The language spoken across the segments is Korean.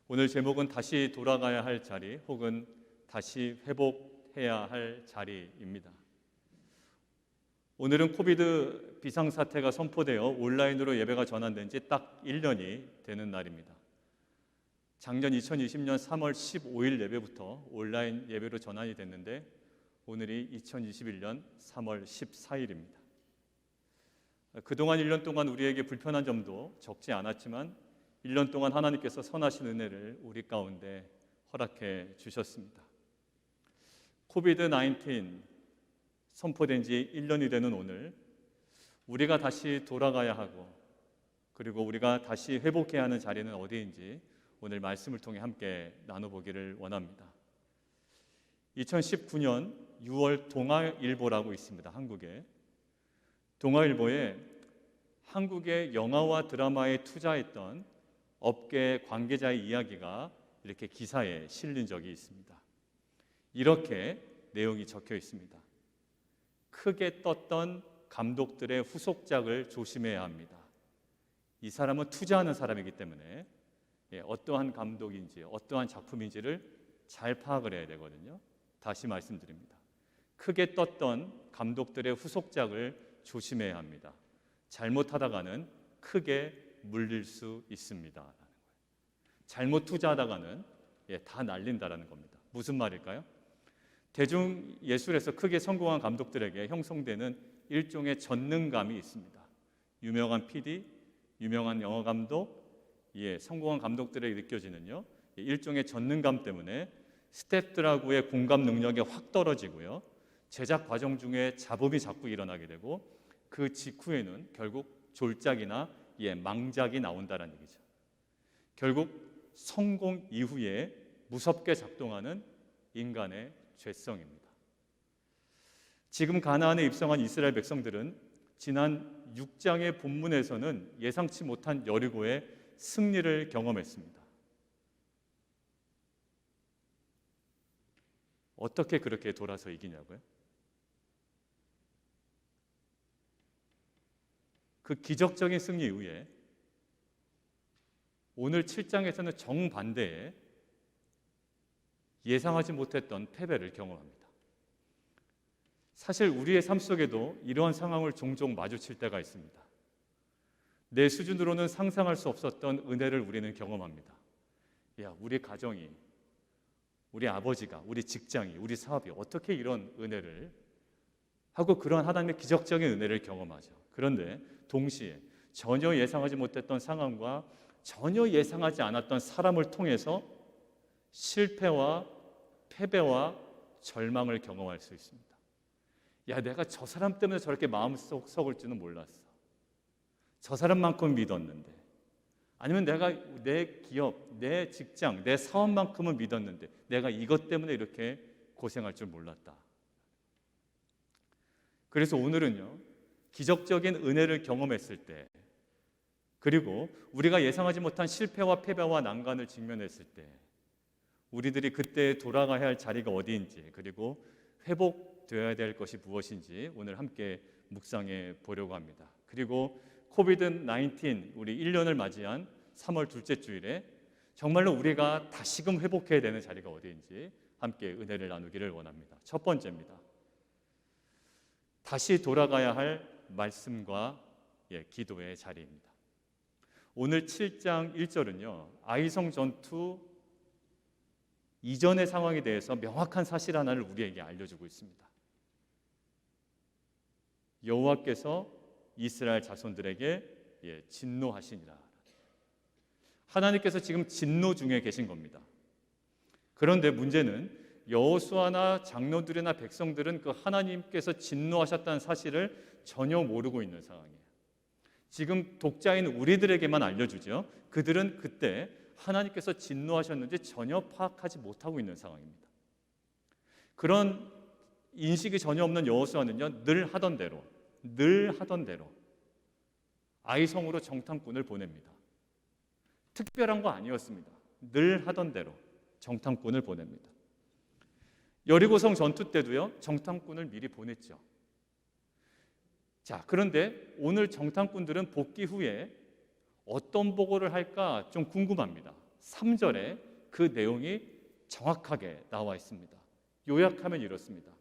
오늘 제목은 다시 돌아가야 할 자리 혹은 다시 회복해야 할 자리입니다. 오늘은 코비드 비상사태가 선포되어 온라인으로 예배가 전환된 지 딱 1년이 되는 날입니다. 작년 2020년 3월 15일 예배부터 온라인 예배로 전환이 됐는데 오늘이 2021년 3월 14일입니다. 그동안 1년 동안 우리에게 불편한 점도 적지 않았지만 1년 동안 하나님께서 선하신 은혜를 우리 가운데 허락해 주셨습니다. 코비드-19 선포된 지 1년이 되는 오늘, 우리가 다시 돌아가야 하고 그리고 우리가 다시 회복해야 하는 자리는 어디인지 오늘 말씀을 통해 함께 나눠보기를 원합니다. 2019년 6월 동아일보라고 있습니다. 한국에. 동아일보에 한국의 영화와 드라마에 투자했던 업계 관계자의 이야기가 이렇게 기사에 실린 적이 있습니다. 이렇게 내용이 적혀 있습니다. 크게 떴던 감독들의 후속작을 조심해야 합니다. 이 사람은 투자하는 사람이기 때문에 어떠한 감독인지 어떠한 작품인지를 잘 파악을 해야 되거든요. 다시 말씀드립니다. 크게 떴던 감독들의 후속작을 조심해야 합니다. 잘못하다가는 크게 물릴 수 있습니다. 잘못 투자하다가는 다 날린다라는 겁니다. 무슨 말일까요? 대중예술에서 크게 성공한 감독들에게 형성되는 일종의 전능감이 있습니다. 유명한 PD, 유명한 영화감독, 성공한 감독들에게 느껴지는요, 일종의 전능감 때문에 스태프들하고의 공감 능력이 확 떨어지고요, 제작 과정 중에 잡음이 자꾸 일어나게 되고 그 직후에는 결국 졸작이나 망작이 나온다는 얘기죠. 결국 성공 이후에 무섭게 작동하는 인간의 죄성입니다. 지금 가나안에 입성한 이스라엘 백성들은 지난 6장의 본문에서는 예상치 못한 여리고의 승리를 경험했습니다. 어떻게 그렇게 돌아서 이기냐고요? 그 기적적인 승리 이후에 오늘 7장에서는 정반대의 예상하지 못했던 패배를 경험합니다. 사실 우리의 삶 속에도 이러한 상황을 종종 마주칠 때가 있습니다. 내 수준으로는 상상할 수 없었던 은혜를 우리는 경험합니다. 우리 가정이, 우리 아버지가, 우리 직장이, 우리 사업이 어떻게 이런 은혜를 하고 그런 하나님의 기적적인 은혜를 경험하죠. 그런데 동시에 전혀 예상하지 못했던 상황과 전혀 예상하지 않았던 사람을 통해서 실패와 패배와 절망을 경험할 수 있습니다. 내가 저 사람 때문에 저렇게 마음속 썩을 줄은 몰랐어. 저 사람만큼 믿었는데, 아니면 내가 내 기업, 내 직장, 내 사업만큼은 믿었는데 내가 이것 때문에 이렇게 고생할 줄 몰랐다. 그래서 오늘은요, 기적적인 은혜를 경험했을 때, 그리고 우리가 예상하지 못한 실패와 패배와 난관을 직면했을 때 우리들이 그때 돌아가야 할 자리가 어디인지, 그리고 회복되어야 될 것이 무엇인지 오늘 함께 묵상해 보려고 합니다. 그리고 코비드-19 우리 1년을 맞이한 3월 둘째 주일에 정말로 우리가 다시금 회복해야 되는 자리가 어디인지 함께 은혜를 나누기를 원합니다. 첫 번째입니다. 다시 돌아가야 할 말씀과 기도의 자리입니다. 오늘 7장 1절은요, 아이성 전투 이전의 상황에 대해서 명확한 사실 하나를 우리에게 알려주고 있습니다. 여호와께서 이스라엘 자손들에게 진노하시니라. 하나님께서 지금 진노 중에 계신 겁니다. 그런데 문제는 여호수아나 장로들이나 백성들은 그 하나님께서 진노하셨다는 사실을 전혀 모르고 있는 상황이에요. 지금 독자인 우리들에게만 알려주죠. 그들은 그때 하나님께서 진노하셨는지 전혀 파악하지 못하고 있는 상황입니다. 그런 인식이 전혀 없는 여호수아는요, 늘 하던 대로 아이성으로 정탐꾼을 보냅니다. 특별한 거 아니었습니다. 늘 하던 대로 정탐꾼을 보냅니다. 여리고성 전투 때도요, 정탐꾼을 미리 보냈죠. 자, 그런데 오늘 정탐꾼들은 복귀 후에 어떤 보고를 할까 좀 궁금합니다. 3절에 그 내용이 정확하게 나와 있습니다. 요약하면 이렇습니다.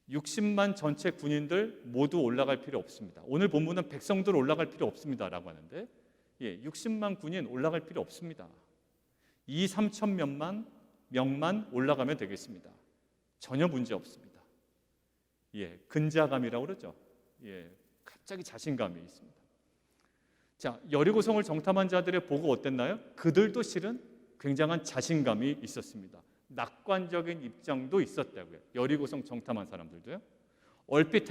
60만 전체 군인들 모두 올라갈 필요 없습니다. 오늘 본문은 백성들 올라갈 필요 없습니다 라고 하는데 60만 군인 올라갈 필요 없습니다. 2, 3천 명만 올라가면 되겠습니다. 전혀 문제 없습니다. 근자감이라고 그러죠. 갑자기 자신감이 있습니다. 자, 여리고성을 정탐한 자들의 보고 어땠나요? 그들도 실은 굉장한 자신감이 있었습니다. 낙관적인 입장도 있었다고요. 여리고성 정탐한 사람들도요. 얼핏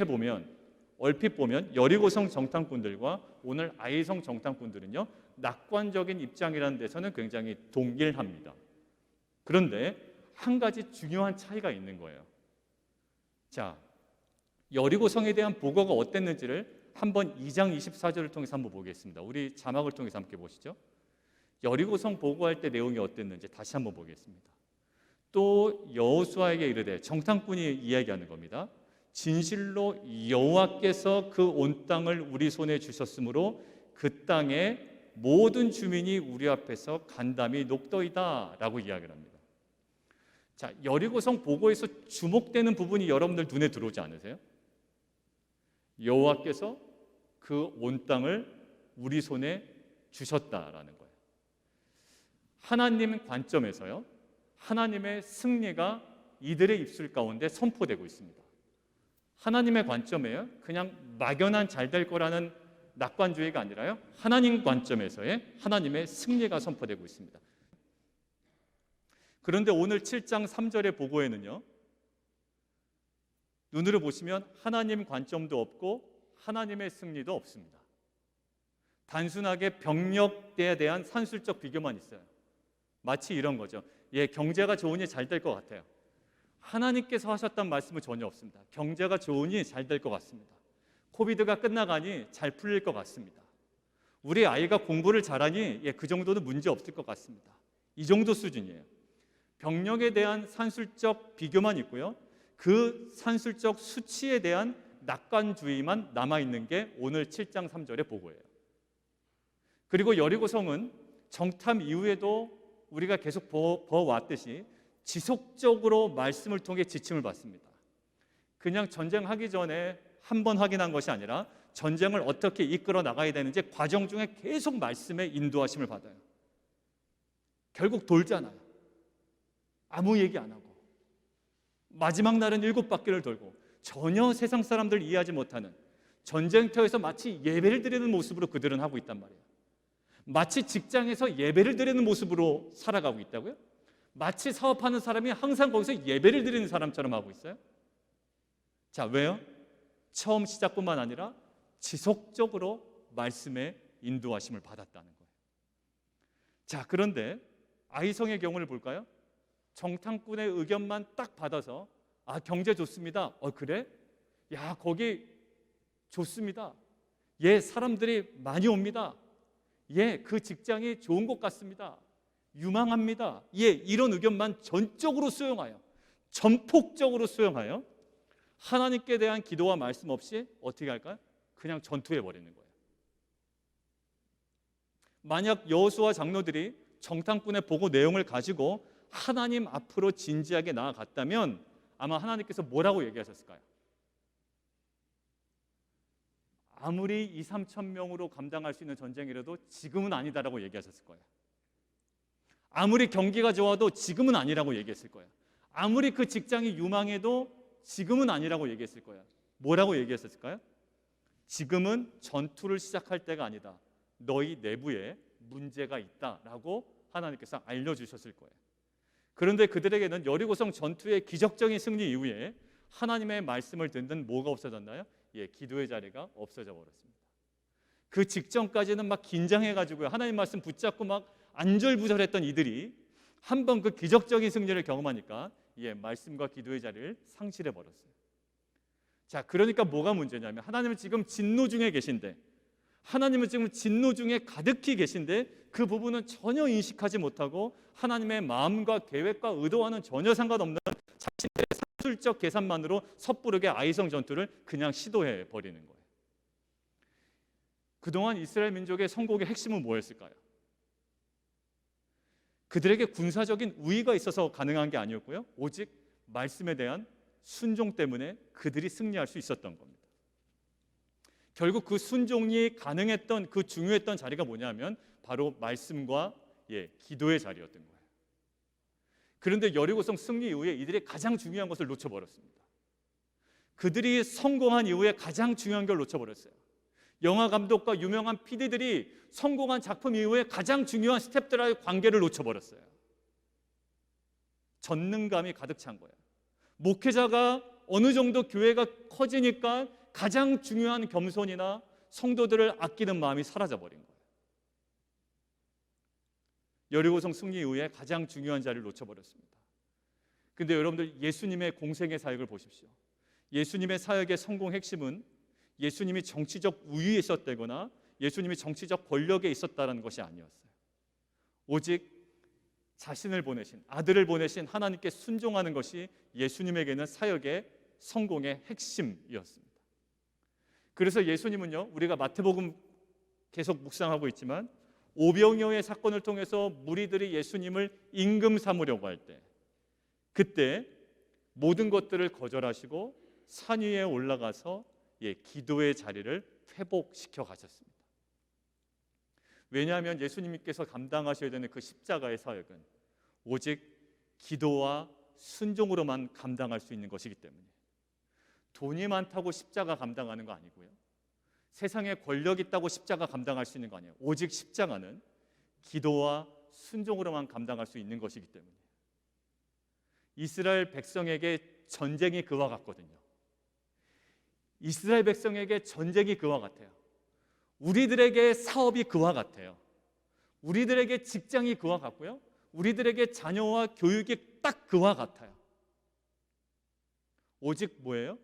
보면 여리고성 정탐꾼들과 오늘 아이성 정탐꾼들은요, 낙관적인 입장이라는 데서는 굉장히 동일합니다. 그런데 한 가지 중요한 차이가 있는 거예요. 자, 여리고성에 대한 보고가 어땠는지를 한번 2장 24절을 통해서 한번 보겠습니다. 우리 자막을 통해서 함께 보시죠. 여리고성 보고할 때 내용이 어땠는지 다시 한번 보겠습니다. 또 여호수아에게 이르되, 정탐꾼이 이야기하는 겁니다. 진실로 여호와께서 그 온 땅을 우리 손에 주셨으므로 그 땅의 모든 주민이 우리 앞에서 간담이 녹더이다 라고 이야기를 합니다. 자, 여리고성 보고에서 주목되는 부분이 여러분들 눈에 들어오지 않으세요? 여호와께서 그 온 땅을 우리 손에 주셨다라는 거예요. 하나님 관점에서요, 하나님의 승리가 이들의 입술 가운데 선포되고 있습니다. 하나님의 관점에요, 그냥 막연한 잘 될 거라는 낙관주의가 아니라요, 하나님 관점에서의 하나님의 승리가 선포되고 있습니다. 그런데 오늘 7장 3절의 보고에는요, 눈으로 보시면 하나님 관점도 없고 하나님의 승리도 없습니다. 단순하게 병력에 대한 산술적 비교만 있어요. 마치 이런 거죠. 경제가 좋으니 잘 될 것 같아요. 하나님께서 하셨던 말씀은 전혀 없습니다. 경제가 좋으니 잘 될 것 같습니다. 코비드가 끝나가니 잘 풀릴 것 같습니다. 우리 아이가 공부를 잘하니 그 정도는 문제 없을 것 같습니다. 이 정도 수준이에요. 병력에 대한 산술적 비교만 있고요, 그 산술적 수치에 대한 낙관주의만 남아있는 게 오늘 7장 3절의 보고예요. 그리고 여리고성은 정탐 이후에도 우리가 계속 보았듯이 지속적으로 말씀을 통해 지침을 받습니다. 그냥 전쟁하기 전에 한 번 확인한 것이 아니라 전쟁을 어떻게 이끌어 나가야 되는지 과정 중에 계속 말씀의 인도하심을 받아요. 결국 돌잖아요. 아무 얘기 안 하고 마지막 날은 7바퀴를 돌고 전혀 세상 사람들 이해하지 못하는 전쟁터에서 마치 예배를 드리는 모습으로 그들은 하고 있단 말이에요. 마치 직장에서 예배를 드리는 모습으로 살아가고 있다고요? 마치 사업하는 사람이 항상 거기서 예배를 드리는 사람처럼 하고 있어요? 자, 왜요? 처음 시작뿐만 아니라 지속적으로 말씀의 인도하심을 받았다는 거예요. 자, 그런데 아이성의 경우를 볼까요? 정탐꾼의 의견만 딱 받아서 경제 좋습니다. 그래? 야, 거기 좋습니다. 사람들이 많이 옵니다. 그 직장이 좋은 것 같습니다. 유망합니다. 이런 의견만 전적으로 수용하여, 전폭적으로 수용하여 하나님께 대한 기도와 말씀 없이 어떻게 할까요? 그냥 전투해 버리는 거예요. 만약 여호수아 장로들이 정탐꾼의 보고 내용을 가지고 하나님 앞으로 진지하게 나아갔다면 아마 하나님께서 뭐라고 얘기하셨을까요? 아무리 2, 3천 명으로 감당할 수 있는 전쟁이라도 지금은 아니다라고 얘기하셨을 거예요. 아무리 경기가 좋아도 지금은 아니라고 얘기했을 거예요. 아무리 그 직장이 유망해도 지금은 아니라고 얘기했을 거예요. 뭐라고 얘기했을까요? 지금은 전투를 시작할 때가 아니다. 너희 내부에 문제가 있다라고 하나님께서 알려주셨을 거예요. 그런데 그들에게는 여리고성 전투의 기적적인 승리 이후에 하나님의 말씀을 듣는 뭐가 없어졌나요? 기도의 자리가 없어져 버렸습니다. 그 직전까지는 막 긴장해가지고요, 하나님 말씀 붙잡고 막 안절부절했던 이들이 한번 그 기적적인 승리를 경험하니까 말씀과 기도의 자리를 상실해 버렸어요. 자, 그러니까 뭐가 문제냐면 하나님은 지금 진노 중에 계신데, 하나님은 지금 진노 중에 가득히 계신데 그 부분은 전혀 인식하지 못하고 하나님의 마음과 계획과 의도와는 전혀 상관없는 자신의 산술적 계산만으로 섣부르게 아이성 전투를 그냥 시도해 버리는 거예요. 그동안 이스라엘 민족의 선곡의 핵심은 뭐였을까요? 그들에게 군사적인 우위가 있어서 가능한 게 아니었고요. 오직 말씀에 대한 순종 때문에 그들이 승리할 수 있었던 겁니다. 결국 그 순종이 가능했던 그 중요했던 자리가 뭐냐면 바로 말씀과 기도의 자리였던 거예요. 그런데 여리고성 승리 이후에 이들이 가장 중요한 것을 놓쳐버렸습니다. 그들이 성공한 이후에 가장 중요한 걸 놓쳐버렸어요. 영화 감독과 유명한 PD들이 성공한 작품 이후에 가장 중요한 스태프들과의 관계를 놓쳐버렸어요. 전능감이 가득 찬 거예요. 목회자가 어느 정도 교회가 커지니까 가장 중요한 겸손이나 성도들을 아끼는 마음이 사라져버린 거예요. 여리고성 승리 이후에 가장 중요한 자리를 놓쳐버렸습니다. 근데 여러분들 예수님의 공생의 사역을 보십시오. 예수님의 사역의 성공 핵심은 예수님이 정치적 우위에 있었다거나 예수님이 정치적 권력에 있었다는 것이 아니었어요. 오직 자신을 보내신 아들을 보내신 하나님께 순종하는 것이 예수님에게는 사역의 성공의 핵심이었습니다. 그래서 예수님은요, 우리가 마태복음 계속 묵상하고 있지만 오병이어의 사건을 통해서 무리들이 예수님을 임금 삼으려고 할 때 그때 모든 것들을 거절하시고 산 위에 올라가서 기도의 자리를 회복시켜 가셨습니다. 왜냐하면 예수님께서 감당하셔야 되는 그 십자가의 사역은 오직 기도와 순종으로만 감당할 수 있는 것이기 때문에 돈이 많다고 십자가 감당하는 거 아니고요. 세상에 권력 있다고 십자가 감당할 수 있는 거 아니에요. 오직 십자가는 기도와 순종으로만 감당할 수 있는 것이기 때문에 이스라엘 백성에게 전쟁이 그와 같거든요. 이스라엘 백성에게 전쟁이 그와 같아요. 우리들에게 사업이 그와 같아요. 우리들에게 직장이 그와 같고요. 우리들에게 자녀와 교육이 딱 그와 같아요. 오직 뭐예요?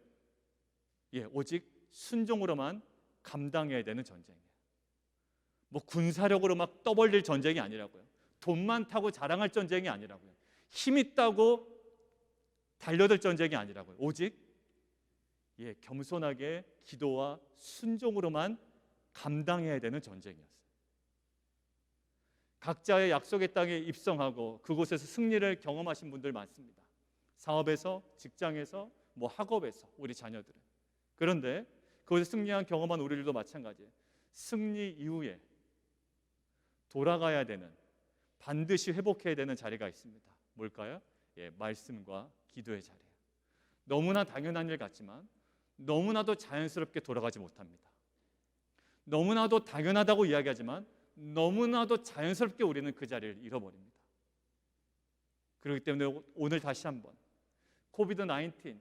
오직 순종으로만 감당해야 되는 전쟁이에요. 뭐 군사력으로 막 떠벌릴 전쟁이 아니라고요. 돈 많다고 자랑할 전쟁이 아니라고요. 힘 있다고 달려들 전쟁이 아니라고요. 오직 겸손하게 기도와 순종으로만 감당해야 되는 전쟁이었어요. 각자의 약속의 땅에 입성하고 그곳에서 승리를 경험하신 분들 많습니다. 사업에서, 직장에서, 학업에서 우리 자녀들은. 그런데 그곳에 승리한 경험한 우리들도 마찬가지예요. 승리 이후에 돌아가야 되는, 반드시 회복해야 되는 자리가 있습니다. 뭘까요? 말씀과 기도의 자리예요. 너무나 당연한 일 같지만 너무나도 자연스럽게 돌아가지 못합니다. 너무나도 당연하다고 이야기하지만 너무나도 자연스럽게 우리는 그 자리를 잃어버립니다. 그렇기 때문에 오늘 다시 한번 코비드-19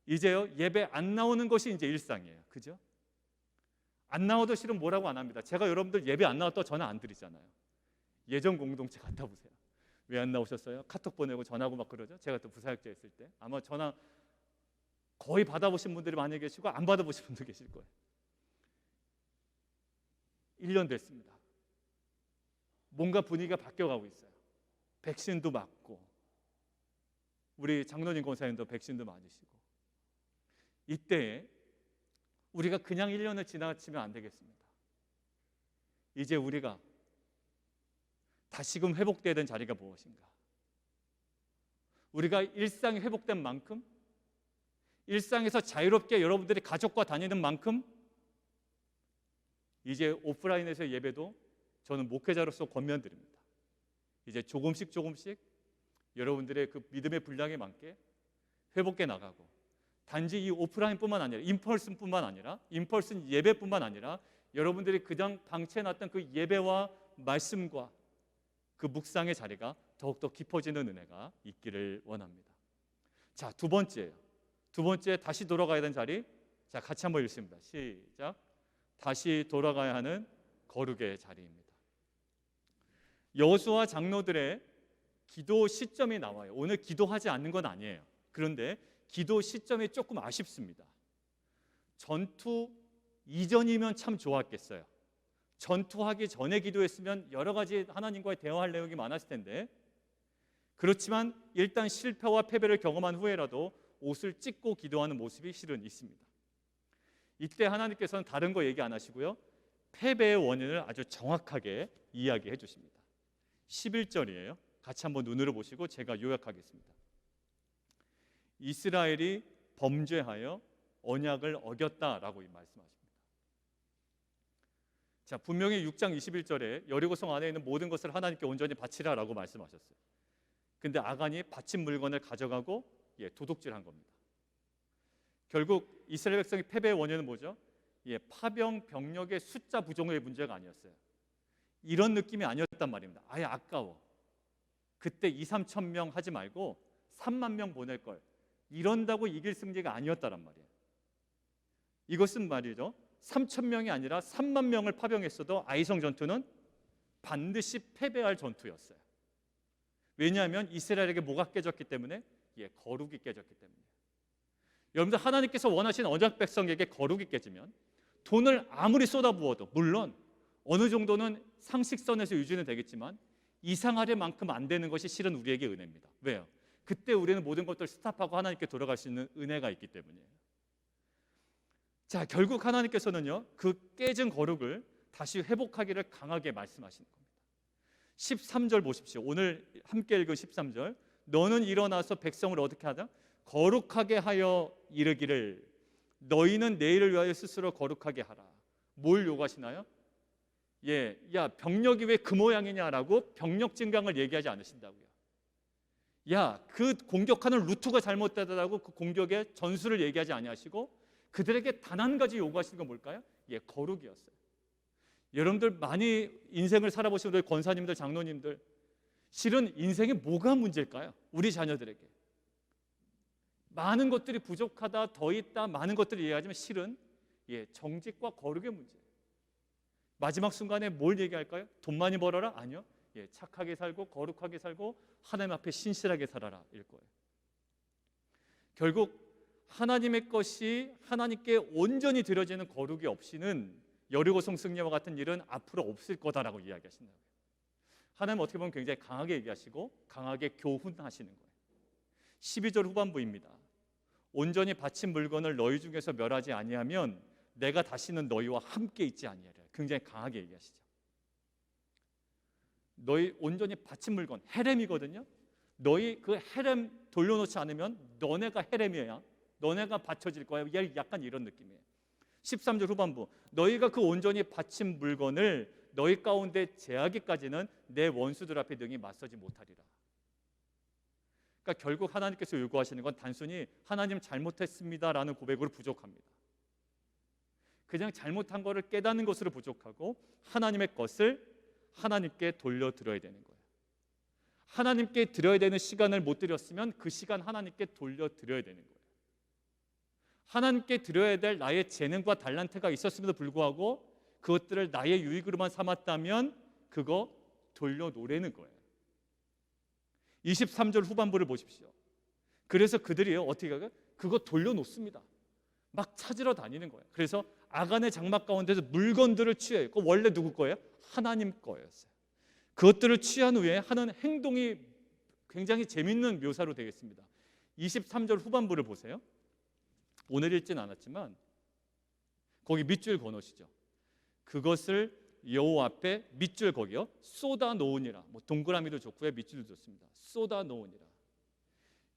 이제요 예배 안 나오는 것이 이제 일상이에요. 그죠? 안 나와도 실은 뭐라고 안 합니다. 제가 여러분들 예배 안 나왔다고 전화 안 드리잖아요. 예전 공동체 갔다 보세요. 왜 안 나오셨어요? 카톡 보내고 전화하고 막 그러죠. 제가 또 부사역자 있을 때 아마 전화 거의 받아보신 분들이 많이 계시고 안 받아보신 분도 계실 거예요. 1년 됐습니다. 뭔가 분위기가 바뀌어가고 있어요. 백신도 맞고 우리 장로님 권사님도 백신도 맞으시고 이때에 우리가 그냥 1년을 지나치면 안 되겠습니다. 이제 우리가 다시금 회복돼야 되는 자리가 무엇인가? 우리가 일상이 회복된 만큼 일상에서 자유롭게 여러분들이 가족과 다니는 만큼 이제 오프라인에서 예배도 저는 목회자로서 권면드립니다. 이제 조금씩 여러분들의 그 믿음의 분량에 맞게 회복해 나가고 단지 이 오프라인뿐만 아니라 인펄슨 예배뿐만 아니라 여러분들이 그냥 방치해놨던 그 예배와 말씀과 그 묵상의 자리가 더욱더 깊어지는 은혜가 있기를 원합니다. 자, 두 번째 다시 돌아가야 되는 자리. 자, 같이 한번 읽습니다. 시작. 다시 돌아가야 하는 거룩의 자리입니다. 여호수아 장로들의 기도 시점이 나와요. 오늘 기도하지 않는 건 아니에요. 그런데 기도 시점이 조금 아쉽습니다. 전투 이전이면 참 좋았겠어요. 전투하기 전에 기도했으면 여러 가지 하나님과의 대화할 내용이 많았을 텐데 그렇지만 일단 실패와 패배를 경험한 후에라도 옷을 찢고 기도하는 모습이 실은 있습니다. 이때 하나님께서는 다른 거 얘기 안 하시고요. 패배의 원인을 아주 정확하게 이야기해 주십니다. 11절이에요. 같이 한번 눈으로 보시고 제가 요약하겠습니다. 이스라엘이 범죄하여 언약을 어겼다라고 말씀하십니다. 자, 분명히 6장 21절에 여리고성 안에 있는 모든 것을 하나님께 온전히 바치라라고 말씀하셨어요. 근데 아간이 바친 물건을 가져가고 도둑질한 겁니다. 결국 이스라엘 백성이 패배의 원인은 뭐죠? 파병 병력의 숫자 부족의 문제가 아니었어요. 이런 느낌이 아니었단 말입니다. 아예 아까워. 그때 2, 3천 명 하지 말고 3만 명 보낼 걸. 이런다고 이길 승리가 아니었다란 말이에요. 이것은 말이죠, 3천 명이 아니라 3만 명을 파병했어도 아이성 전투는 반드시 패배할 전투였어요. 왜냐하면 이스라엘에게 뭐가 깨졌기 때문에? 거룩이 깨졌기 때문에. 여러분들, 하나님께서 원하시는 언약 백성에게 거룩이 깨지면 돈을 아무리 쏟아부어도, 물론 어느 정도는 상식선에서 유지는 되겠지만 이상할 만큼 안 되는 것이 실은 우리에게 은혜입니다. 왜요? 그때 우리는 모든 것들을 스탑하고 하나님께 돌아갈 수 있는 은혜가 있기 때문이에요. 자, 결국 하나님께서는요, 그 깨진 거룩을 다시 회복하기를 강하게 말씀하시는 겁니다. 13절 보십시오. 오늘 함께 읽은 13절. 너는 일어나서 백성을 어떻게 하자? 거룩하게 하여 이르기를, 너희는 내일을 위하여 스스로 거룩하게 하라. 뭘 요구하시나요? 야, 병력이 왜 그 모양이냐라고 병력 증강을 얘기하지 않으신다고요. 야, 그 공격하는 루트가 잘못되다라고 그 공격의 전술을 얘기하지 아니하시고 그들에게 단 한 가지 요구하시는 건 뭘까요? 거룩이었어요. 여러분들 많이 인생을 살아보신 우리 권사님들, 장로님들, 실은 인생에 뭐가 문제일까요? 우리 자녀들에게 많은 것들이 부족하다, 더 있다, 많은 것들을 이야기하지만 실은 정직과 거룩의 문제예요. 마지막 순간에 뭘 얘기할까요? 돈 많이 벌어라? 아니요. 착하게 살고 거룩하게 살고 하나님 앞에 신실하게 살아라 일 거예요. 결국 하나님의 것이 하나님께 온전히 드려지는 거룩이 없이는 여리고성 승리와 같은 일은 앞으로 없을 거다라고 이야기하신다고요. 하나님은 어떻게 보면 굉장히 강하게 얘기하시고 강하게 교훈하시는 거예요. 12절 후반부입니다. 온전히 바친 물건을 너희 중에서 멸하지 아니하면 내가 다시는 너희와 함께 있지 아니하리라. 굉장히 강하게 얘기하시죠. 너희 온전히 바친 물건, 헤렘이거든요. 너희 그 헤렘 돌려놓지 않으면 너네가 헤렘이야. 너네가 바쳐질 거야. 약간 이런 느낌이에요. 13절 후반부. 너희가 그 온전히 바친 물건을 너희 가운데 제하기까지는 내 원수들 앞에 능히 맞서지 못하리라. 그러니까 결국 하나님께서 요구하시는 건 단순히 하나님 잘못했습니다라는 고백으로 부족합니다. 그냥 잘못한 것을 깨닫는 것으로 부족하고 하나님의 것을 하나님께 돌려드려야 되는 거예요. 하나님께 드려야 되는 시간을 못 드렸으면 그 시간 하나님께 돌려드려야 되는 거예요. 하나님께 드려야 될 나의 재능과 달란트가 있었음에도 불구하고 그것들을 나의 유익으로만 삼았다면 그거 돌려놓으라는 거예요. 23절 후반부를 보십시오. 그래서 그들이 어떻게 하요? 그거 돌려놓습니다. 막 찾으러 다니는 거예요. 그래서 아간의 장막 가운데서 물건들을 취해요. 그거 원래 누구 거예요? 하나님 거였어요. 그것들을 취한 후에 하는 행동이 굉장히 재밌는 묘사로 되겠습니다. 23절 후반부를 보세요. 오늘 읽지는 않았지만 거기 밑줄 그어놓으시죠. 그것을 여호와 앞에 밑줄 거기요 쏟아 놓으니라. 동그라미도 좋고요, 밑줄도 좋습니다. 쏟아 놓으니라.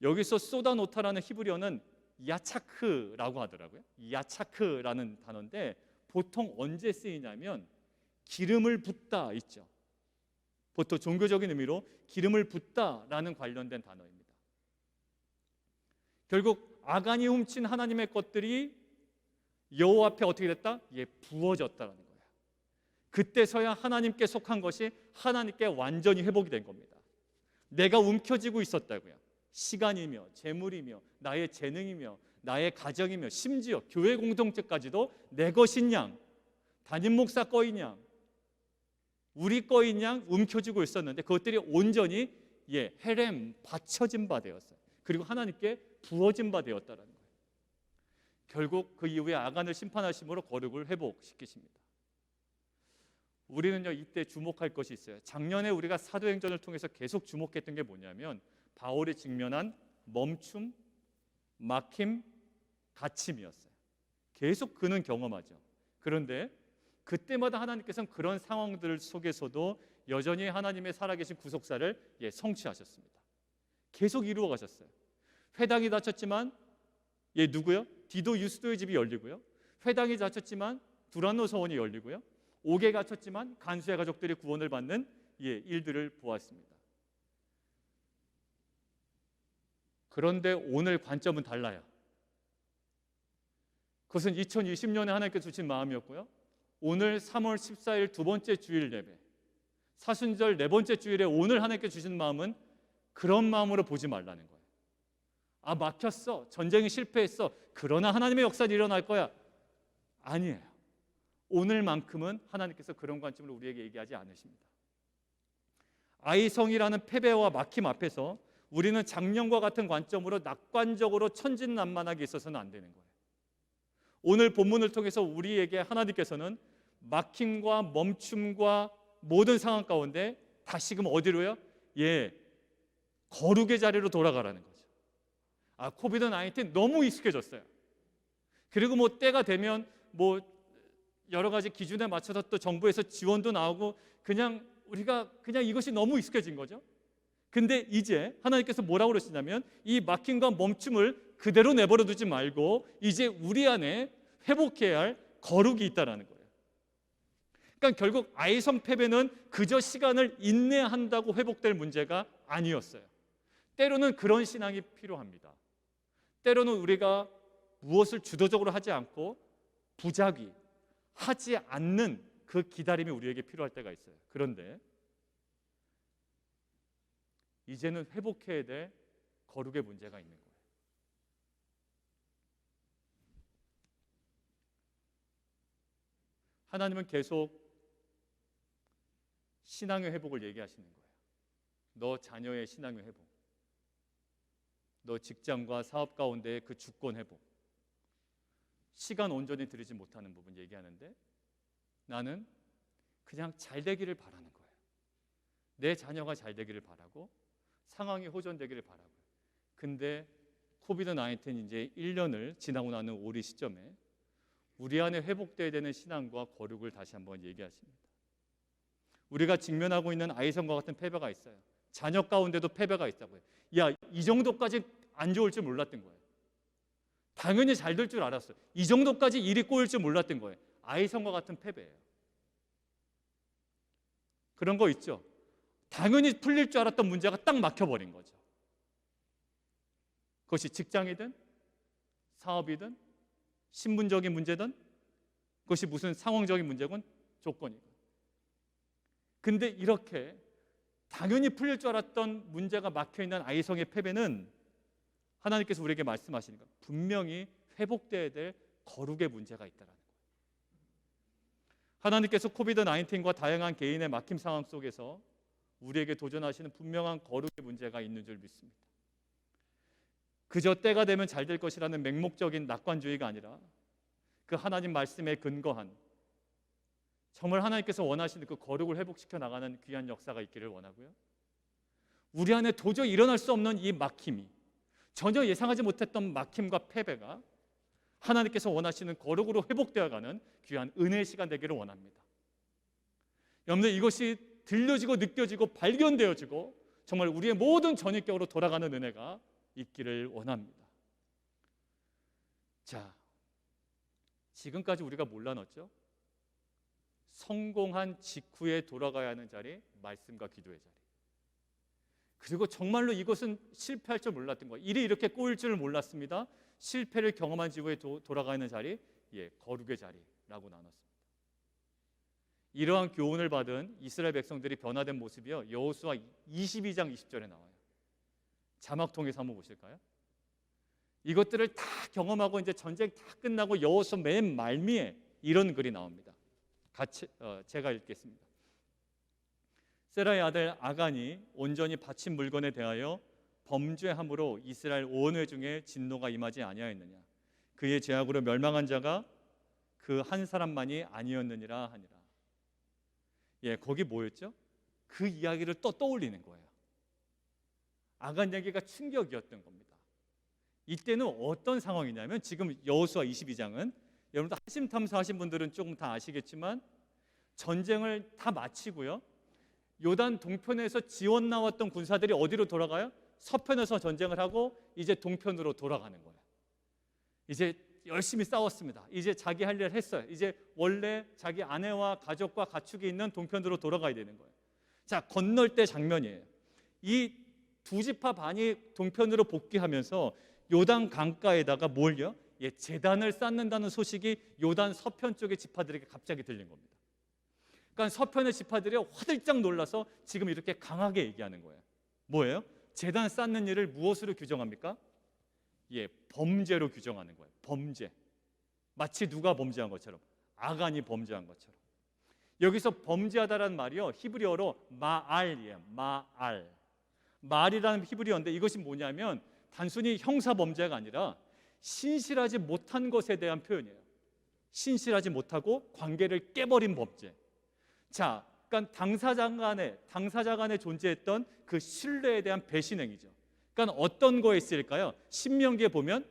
여기서 쏟아 놓다라는 히브리어는 야차크라고 하더라고요. 야차크라는 단어인데 보통 언제 쓰이냐면 기름을 붓다 있죠. 보통 종교적인 의미로 기름을 붓다라는 관련된 단어입니다. 결국 아간이 훔친 하나님의 것들이 여호와 앞에 어떻게 됐다? 부어졌다는 거예요. 그때서야 하나님께 속한 것이 하나님께 완전히 회복이 된 겁니다. 내가 움켜쥐고 있었다고요. 시간이며 재물이며 나의 재능이며 나의 가정이며 심지어 교회 공동체까지도 내 것인 양, 담임 목사 거인 양, 우리 거인 양 움켜쥐고 있었는데 그것들이 온전히 헤렘 바쳐진 바 되었어요. 그리고 하나님께 부어진 바 되었다는 거예요. 결국 그 이후에 아간을 심판하심으로 거룩을 회복시키십니다. 우리는요 이때 주목할 것이 있어요. 작년에 우리가 사도행전을 통해서 계속 주목했던 게 뭐냐면 바울이 직면한 멈춤, 막힘, 갇힘이었어요. 계속 그는 경험하죠. 그런데 그때마다 하나님께서는 그런 상황들 속에서도 여전히 하나님의 살아계신 구속사를 성취하셨습니다. 계속 이루어 가셨어요. 회당이 닫혔지만 누구요? 디도 유스도의 집이 열리고요. 회당이 닫혔지만 두란노 서원이 열리고요. 옥에 갇혔지만 간수의 가족들이 구원을 받는 일들을 보았습니다. 그런데 오늘 관점은 달라요. 그것은 2020년에 하나님께서 주신 마음이었고요. 오늘 3월 14일 두 번째 주일 예배, 사순절 네 번째 주일에 오늘 하나님께서 주신 마음은 그런 마음으로 보지 말라는 거예요. 아, 막혔어. 전쟁이 실패했어. 그러나 하나님의 역사는 일어날 거야. 아니에요. 오늘만큼은 하나님께서 그런 관점으로 우리에게 얘기하지 않으십니다. 아이성이라는 패배와 막힘 앞에서 우리는 작년과 같은 관점으로 낙관적으로 천진난만하게 있어서는 안 되는 거예요. 오늘 본문을 통해서 우리에게 하나님께서는 막힘과 멈춤과 모든 상황 가운데 다시금 어디로요? 거룩의 자리로 돌아가라는 거죠. 코비드 19 너무 익숙해졌어요. 그리고 때가 되면 여러 가지 기준에 맞춰서 또 정부에서 지원도 나오고 우리가 이것이 너무 익숙해진 거죠. 근데 이제 하나님께서 뭐라고 그러시냐면 이 막힘과 멈춤을 그대로 내버려 두지 말고 이제 우리 안에 회복해야 할 거룩이 있다라는 거예요. 그러니까 결국 아이성 패배는 그저 시간을 인내한다고 회복될 문제가 아니었어요. 때로는 그런 신앙이 필요합니다. 때로는 우리가 무엇을 주도적으로 하지 않고 부작위 하지 않는 그 기다림이 우리에게 필요할 때가 있어요. 그런데 이제는 회복해야 될 거룩의 문제가 있는 거예요. 하나님은 계속 신앙의 회복을 얘기하시는 거예요. 너 자녀의 신앙의 회복, 너 직장과 사업 가운데의 그 주권 회복, 시간 온전히 들이지 못하는 부분 얘기하는데 나는 그냥 잘 되기를 바라는 거예요. 내 자녀가 잘 되기를 바라고 상황이 호전되기를 바라고요. 근데 코비드 19 이제 1년을 지나고 나는 우리 시점에 우리 안에 회복돼야 되는 신앙과 거룩을 다시 한번 얘기하십니다. 우리가 직면하고 있는 아이성과 같은 패배가 있어요. 자녀 가운데도 패배가 있다고요. 이 정도까지 안 좋을 줄 몰랐던 거예요. 당연히 잘 될 줄 알았어요. 이 정도까지 일이 꼬일 줄 몰랐던 거예요. 아이성과 같은 패배예요. 그런 거 있죠. 당연히 풀릴 줄 알았던 문제가 딱 막혀버린 거죠. 그것이 직장이든 사업이든 신분적인 문제든 그것이 무슨 상황적인 문제건 조건이건. 근데 이렇게 당연히 풀릴 줄 알았던 문제가 막혀있는 아이성의 패배는 하나님께서 우리에게 말씀하시는 것, 분명히 회복돼야 될 거룩의 문제가 있다는 거예요. 하나님께서 코비드 19과 다양한 개인의 막힘 상황 속에서 우리에게 도전하시는 분명한 거룩의 문제가 있는 줄 믿습니다. 그저 때가 되면 잘 될 것이라는 맹목적인 낙관주의가 아니라 그 하나님 말씀에 근거한 정말 하나님께서 원하시는 그 거룩을 회복시켜 나가는 귀한 역사가 있기를 원하고요. 우리 안에 도저히 일어날 수 없는 이 막힘이, 전혀 예상하지 못했던 막힘과 패배가 하나님께서 원하시는 거룩으로 회복되어가는 귀한 은혜의 시간 되기를 원합니다. 여러분들, 이것이 들려지고 느껴지고 발견되어지고 정말 우리의 모든 전입격으로 돌아가는 은혜가 있기를 원합니다. 자, 지금까지 우리가 뭘 나눴죠? 성공한 직후에 돌아가야 하는 자리, 말씀과 기도의 자리. 그리고 정말로 이것은 실패할 줄 몰랐던 거예요. 일이 이렇게 꼬일 줄 몰랐습니다. 실패를 경험한 직후에 돌아가는 자리, 거룩의 자리라고 나눴습니다. 이러한 교훈을 받은 이스라엘 백성들이 변화된 모습이요, 여호수아 22장 20절에 나와요. 자막 통해서 한번 보실까요? 이것들을 다 경험하고 이제 전쟁 다 끝나고 여호수아 맨 말미에 이런 글이 나옵니다. 같이 제가 읽겠습니다. 세라의 아들 아간이 온전히 바친 물건에 대하여 범죄함으로 이스라엘 온 회중에 진노가 임하지 아니하였느냐. 그의 죄악으로 멸망한 자가 그 한 사람만이 아니었느니라 하니라. 거기 뭐였죠? 그 이야기를 또 떠올리는 거예요. 아간 얘기가 충격이었던 겁니다. 이때는 어떤 상황이냐면 지금 여호수아 22장은 여러분들 한심 탐사하신 분들은 조금 다 아시겠지만 전쟁을 다 마치고요, 요단 동편에서 지원 나왔던 군사들이 어디로 돌아가요? 서편에서 전쟁을 하고 이제 동편으로 돌아가는 거예요. 이제 열심히 싸웠습니다. 이제 자기 할 일을 했어요. 이제 원래 자기 아내와 가족과 가축이 있는 동편으로 돌아가야 되는 거예요. 자, 건널 때 장면이에요. 이 두 지파 반이 동편으로 복귀하면서 요단 강가에다가 뭘요? 제단을 쌓는다는 소식이 요단 서편 쪽의 지파들에게 갑자기 들린 겁니다. 그러니까 서편의 지파들이 화들짝 놀라서 지금 이렇게 강하게 얘기하는 거예요. 뭐예요? 제단 쌓는 일을 무엇으로 규정합니까? 범죄로 규정하는 거예요. 범죄. 마치 누가 범죄한 것처럼, 아간이 범죄한 것처럼. 여기서 범죄하다라는 말이요, 히브리어로 마알이에요. 마알. 말이라는 히브리어인데 이것이 뭐냐면 단순히 형사 범죄가 아니라 신실하지 못한 것에 대한 표현이에요. 신실하지 못하고 관계를 깨버린 범죄. 자, 그러니까 당사자 간에 존재했던 그 신뢰에 대한 배신 행위죠. 그러니까 어떤 거에 있을까요? 신명기에 보면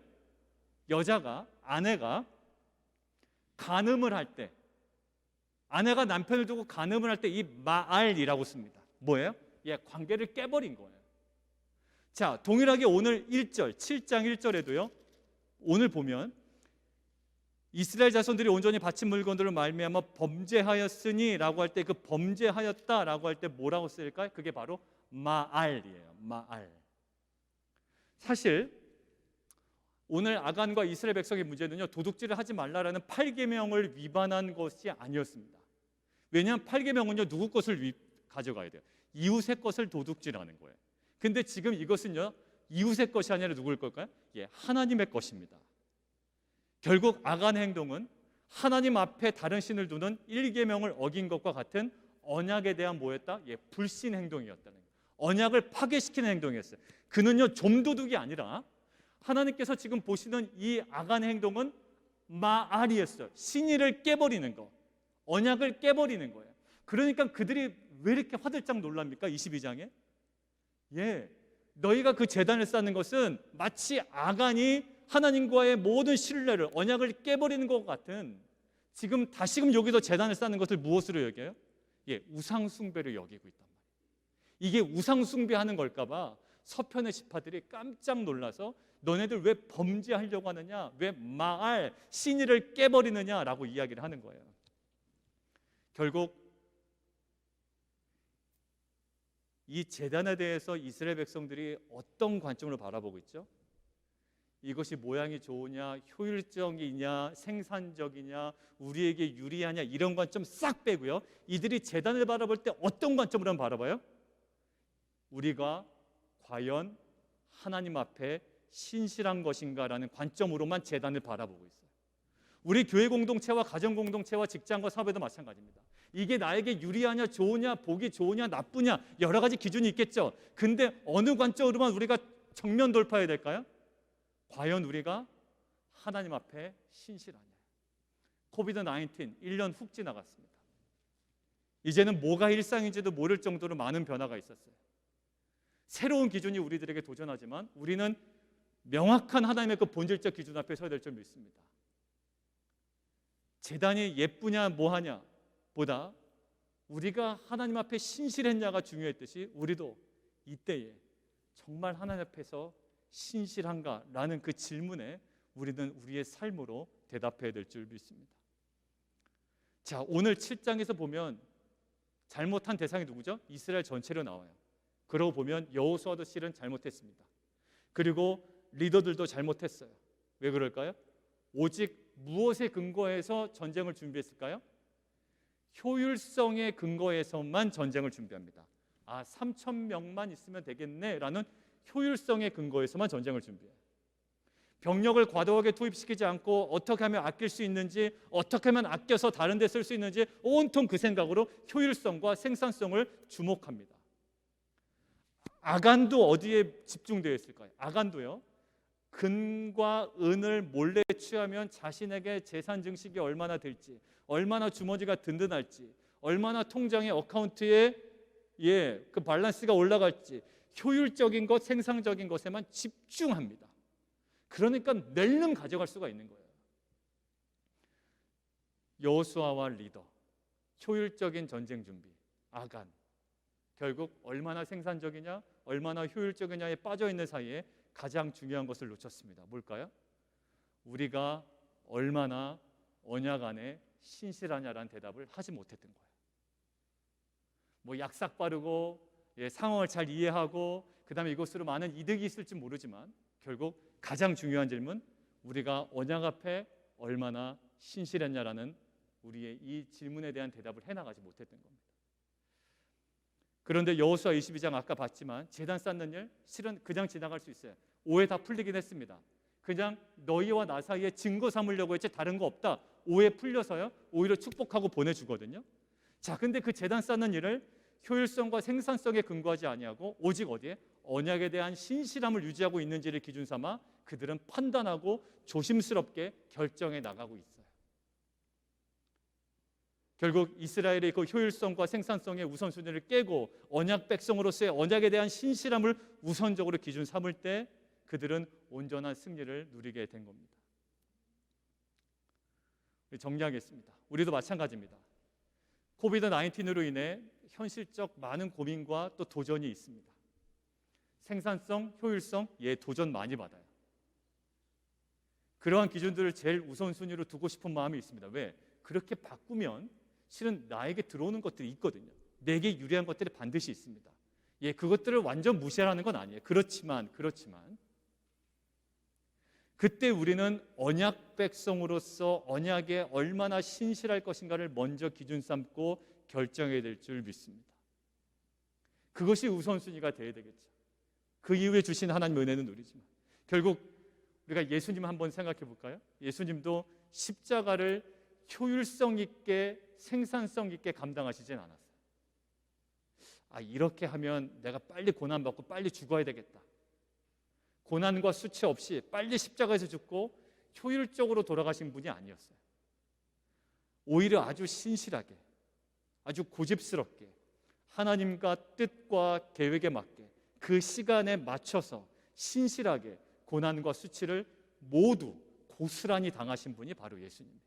아내가 간음을 할 때, 아내가 남편을 두고 간음을 할 때 이 마알이라고 씁니다. 뭐예요? 관계를 깨버린 거예요. 자, 동일하게 오늘 1절, 7장 1절에도요. 오늘 보면 이스라엘 자손들이 온전히 바친 물건들을 말미암아 범죄하였으니라고 할 때 그 범죄하였다라고 할 때 뭐라고 쓸까요? 그게 바로 마알이에요. 마알. 사실 오늘 아간과 이스라엘 백성의 문제는요, 도둑질을 하지 말라라는 8계명을 위반한 것이 아니었습니다. 왜냐하면 8계명은요, 누구 것을 가져가야 돼요? 이웃의 것을 도둑질하는 거예요. 근데 지금 이것은요, 이웃의 것이 아니라 누구일 걸까요? 하나님의 것입니다. 결국 아간 행동은 하나님 앞에 다른 신을 두는 1계명을 어긴 것과 같은 언약에 대한 뭐였다? 불신 행동이었다는 거예요. 언약을 파괴시키는 행동이었어요. 그는요, 좀도둑이 아니라 하나님께서 지금 보시는 이 아간 행동은 마알이었어요. 신의를 깨버리는 거, 언약을 깨버리는 거예요. 그러니까 그들이 왜 이렇게 화들짝 놀랍니까? 22장에 너희가 그 제단을 쌓는 것은 마치 아간이 하나님과의 모든 신뢰를, 언약을 깨버리는 것 같은, 지금 다시금 여기서 제단을 쌓는 것을 무엇으로 여겨요? 우상 숭배로 여기고 있단 말이에요. 이게 우상 숭배하는 걸까 봐 서편의 지파들이 깜짝 놀라서 너네들 왜 범죄하려고 하느냐, 왜 마알 신의를 깨버리느냐라고 이야기를 하는 거예요. 결국 이 제단에 대해서 이스라엘 백성들이 어떤 관점으로 바라보고 있죠? 이것이 모양이 좋으냐, 효율적이냐, 생산적이냐, 우리에게 유리하냐, 이런 관점 싹 빼고요, 이들이 제단을 바라볼 때 어떤 관점으로 바라봐요? 우리가 과연 하나님 앞에 신실한 것인가라는 관점으로만 제단을 바라보고 있어요. 우리 교회 공동체와 가정 공동체와 직장과 사업에도 마찬가지입니다. 이게 나에게 유리하냐, 좋으냐, 보기 좋으냐, 나쁘냐, 여러 가지 기준이 있겠죠. 근데 어느 관점으로만 우리가 정면 돌파해야 될까요? 과연 우리가 하나님 앞에 신실하냐. 코비드-19 1년 훅 지나갔습니다. 이제는 뭐가 일상인지도 모를 정도로 많은 변화가 있었어요. 새로운 기준이 우리들에게 도전하지만 우리는 명확한 하나님의 그 본질적 기준 앞에 서야 될 줄 믿습니다. 제단이 예쁘냐 뭐하냐 보다 우리가 하나님 앞에 신실했냐가 중요했듯이, 우리도 이때에 정말 하나님 앞에서 신실한가라는 그 질문에 우리는 우리의 삶으로 대답해야 될 줄 믿습니다. 자, 오늘 7장에서 보면 잘못한 대상이 누구죠? 이스라엘 전체로 나와요. 그러고 보면 여호수아도 실은 잘못했습니다. 그리고 리더들도 잘못했어요. 왜 그럴까요? 오직 무엇에 근거해서 전쟁을 준비했을까요? 효율성에 근거해서만 전쟁을 준비합니다. 3,000명만 있으면 되겠네라는 효율성에 근거해서만 전쟁을 준비해요. 병력을 과도하게 투입시키지 않고 어떻게 하면 아낄 수 있는지, 어떻게 하면 아껴서 다른 데 쓸 수 있는지 온통 그 생각으로 효율성과 생산성을 주목합니다. 아간도 어디에 집중되어 있을까요? 아간도요, 금과 은을 몰래 취하면 자신에게 재산 증식이 얼마나 될지, 얼마나 주머니가 든든할지, 얼마나 통장의 어카운트에 그 밸런스가 올라갈지, 효율적인 것, 생산적인 것에만 집중합니다. 그러니까 낼름 가져갈 수가 있는 거예요. 여호수아와 리더, 효율적인 전쟁 준비, 아간. 결국 얼마나 생산적이냐, 얼마나 효율적이냐에 빠져 있는 사이에 가장 중요한 것을 놓쳤습니다. 뭘까요? 우리가 얼마나 언약 안에 신실하냐라는 대답을 하지 못했던 거예요. 뭐 약삭 빠르고 상황을 잘 이해하고 그다음에 이것으로 많은 이득이 있을지 모르지만 결국 가장 중요한 질문, 우리가 언약 앞에 얼마나 신실했냐라는 우리의 이 질문에 대한 대답을 해나가지 못했던 겁니다. 그런데 여호수아 22장 아까 봤지만 제단 쌓는 일 실은 그냥 지나갈 수 있어요. 오해 다 풀리긴 했습니다. 그냥 너희와 나 사이에 증거 삼으려고 했지 다른 거 없다. 오해 풀려서요. 오히려 축복하고 보내주거든요. 자, 근데 그 제단 쌓는 일을 효율성과 생산성에 근거하지 아니하고 오직 어디에? 언약에 대한 신실함을 유지하고 있는지를 기준 삼아 그들은 판단하고 조심스럽게 결정해 나가고 있어요. 결국 이스라엘의 그 효율성과 생산성의 우선순위를 깨고 언약 백성으로서의 언약에 대한 신실함을 우선적으로 기준 삼을 때 그들은 온전한 승리를 누리게 된 겁니다. 정리하겠습니다. 우리도 마찬가지입니다. 코비드-19으로 인해 현실적 많은 고민과 또 도전이 있습니다. 생산성, 효율성, 도전 많이 받아요. 그러한 기준들을 제일 우선순위로 두고 싶은 마음이 있습니다. 왜? 그렇게 바꾸면 실은 나에게 들어오는 것들이 있거든요. 내게 유리한 것들이 반드시 있습니다. 그것들을 완전 무시하라는 건 아니에요. 그렇지만 그때 우리는 언약 백성으로서 언약에 얼마나 신실할 것인가를 먼저 기준 삼고 결정해야 될 줄 믿습니다. 그것이 우선순위가 되어야 되겠죠. 그 이후에 주신 하나님 은혜는 누리지만 결국 우리가 예수님 한번 생각해 볼까요? 예수님도 십자가를 효율성 있게 생산성 있게 감당하시진 않았어요. 이렇게 하면 내가 빨리 고난받고 빨리 죽어야 되겠다. 고난과 수치 없이 빨리 십자가에서 죽고 효율적으로 돌아가신 분이 아니었어요. 오히려 아주 신실하게, 아주 고집스럽게 하나님과 뜻과 계획에 맞게 그 시간에 맞춰서 신실하게 고난과 수치를 모두 고스란히 당하신 분이 바로 예수님이에요.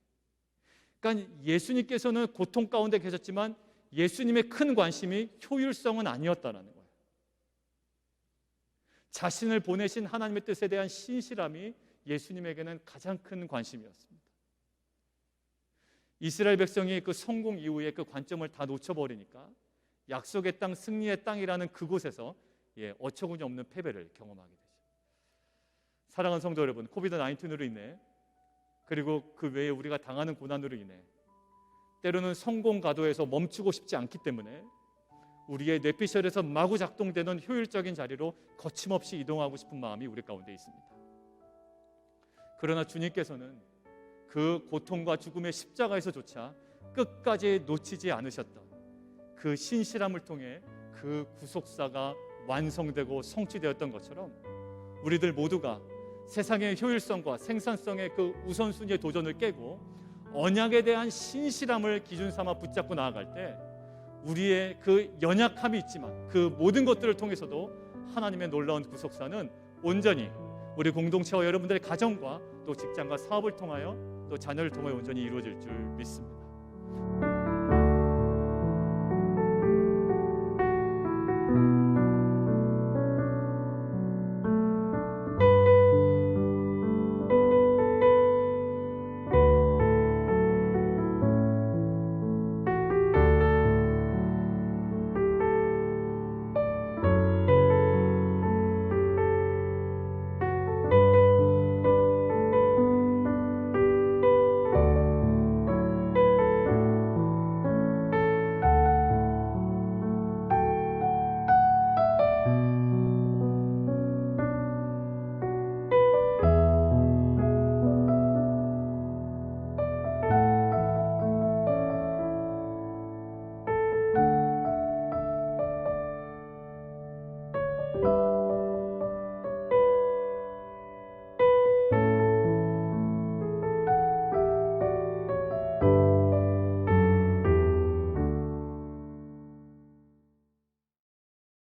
그러니까 예수님께서는 고통 가운데 계셨지만 예수님의 큰 관심이 효율성은 아니었다는 거예요. 자신을 보내신 하나님의 뜻에 대한 신실함이 예수님에게는 가장 큰 관심이었습니다. 이스라엘 백성이 그 성공 이후에 그 관점을 다 놓쳐버리니까 약속의 땅, 승리의 땅이라는 그곳에서 어처구니 없는 패배를 경험하게 되죠. 사랑하는 성도 여러분, 코비드-19으로 인해 그리고 그 외에 우리가 당하는 고난으로 인해 때로는 성공 가도에서 멈추고 싶지 않기 때문에 우리의 뇌피셜에서 마구 작동되는 효율적인 자리로 거침없이 이동하고 싶은 마음이 우리 가운데 있습니다. 그러나 주님께서는 그 고통과 죽음의 십자가에서조차 끝까지 놓치지 않으셨던 그 신실함을 통해 그 구속사가 완성되고 성취되었던 것처럼 우리들 모두가 세상의 효율성과 생산성의 그 우선순위의 도전을 깨고 언약에 대한 신실함을 기준 삼아 붙잡고 나아갈 때 우리의 그 연약함이 있지만 그 모든 것들을 통해서도 하나님의 놀라운 구속사는 온전히 우리 공동체와 여러분들의 가정과 또 직장과 사업을 통하여 또 자녀를 통하여 온전히 이루어질 줄 믿습니다.